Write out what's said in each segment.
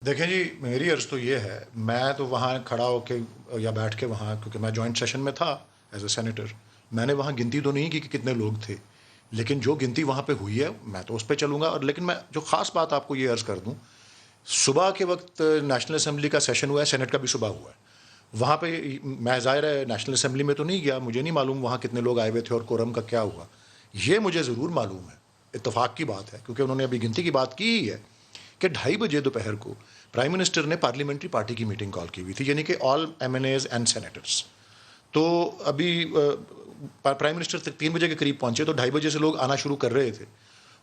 دیکھیں جی، میری عرض تو یہ ہے، میں تو وہاں کھڑا ہو کے یا بیٹھ کے وہاں، کیونکہ میں جوائنٹ سیشن میں تھا ایز اے سینیٹر، میں نے وہاں گنتی تو نہیں کی کہ کتنے لوگ تھے، لیکن جو گنتی وہاں پہ ہوئی ہے میں تو اس پہ چلوں گا. اور لیکن میں جو خاص بات آپ کو یہ عرض کر دوں، صبح کے وقت نیشنل اسمبلی کا سیشن ہوا ہے، سینٹ کا بھی صبح ہوا ہے. وہاں پہ میں ظاہر ہے نیشنل اسمبلی میں تو نہیں گیا، مجھے نہیں معلوم وہاں کتنے لوگ آئے ہوئے تھے اور کورم کا کیا ہوا. یہ مجھے ضرور معلوم ہے، اتفاق کی بات ہے، کیونکہ انہوں نے ابھی گنتی کی بات کی ہی ہے کہ 2:30 بجے دوپہر کو پرائم منسٹر نے پارلیمنٹری پارٹی کی میٹنگ کال کی ہوئی تھی، یعنی کہ all M N A's and senators. تو ابھی پرائم منسٹر 3 بجے کے قریب پہنچے تو 2:30 بجے سے لوگ آنا شروع کر رہے تھے،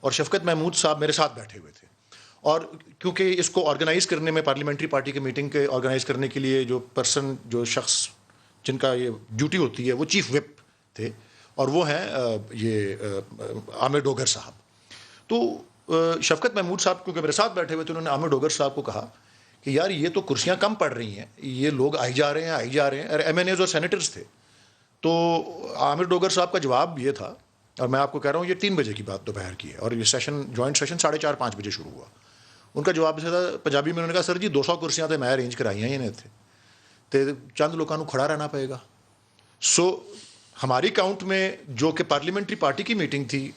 اور شفقت محمود صاحب میرے ساتھ بیٹھے ہوئے تھے. اور کیونکہ اس کو آرگنائز کرنے میں، پارلیمنٹری پارٹی کی میٹنگ کے آرگنائز کرنے کے لیے جو شخص جن کا یہ ڈیوٹی ہوتی ہے وہ چیف وپ تھے، اور وہ ہیں یہ عامر ڈوگر صاحب. تو شفقت محمود صاحب کیونکہ میرے ساتھ بیٹھے ہوئے تھے، انہوں نے عامر ڈوگر صاحب کو کہا کہ یار یہ تو کرسیاں کم پڑ رہی ہیں، یہ لوگ آئی جا رہے ہیں. ایم این ایز اور سینیٹرز تھے. تو عامر ڈوگر صاحب کا جواب یہ تھا، اور میں آپ کو کہہ رہا ہوں یہ 3 بجے کی بات دوپہر کی ہے، اور یہ سیشن جوائنٹ سیشن 4:30-5 بجے شروع ہوا. ان کا جواب سے تھا پنجابی میں، انہوں نے کہا سر جی 200 کرسیاں تو میں ارینج کرائی ہیں انہیں تھے تے چند لوگوں کو کھڑا رہنا پائے گا. سو ہماری کاؤنٹ میں جو کہ پارلیمنٹری پارٹی کی میٹنگ تھی،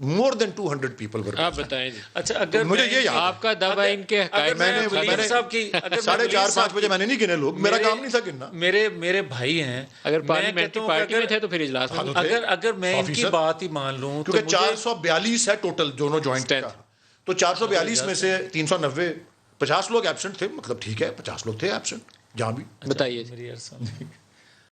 مور دین 200 پیپل ور. آپ بتائیں جی. اچھا، اگر مجھے یہ یاد آپ کا دعویٰ ان کے حقائق میں نے صاحب کی 4:30-5 بجے میں نے نہیں گنے لوگ، میرا کام نہیں تھا گننا. میرے بھائی ہیں، اگر پارلیمنٹری پارٹی میں تھے تو پھر اجلاس میں اگر میں ان کی بات ہی مان لوں، کیونکہ 442 ہے ٹوٹل دونوں جوائنٹ کا، تو 442 میں سے 390 50 لوگ ایبسنٹ تھے. مطلب ٹھیک ہے 50 لوگ تھے ایبسنٹ جہاں بھی. بتائیے. میری عرض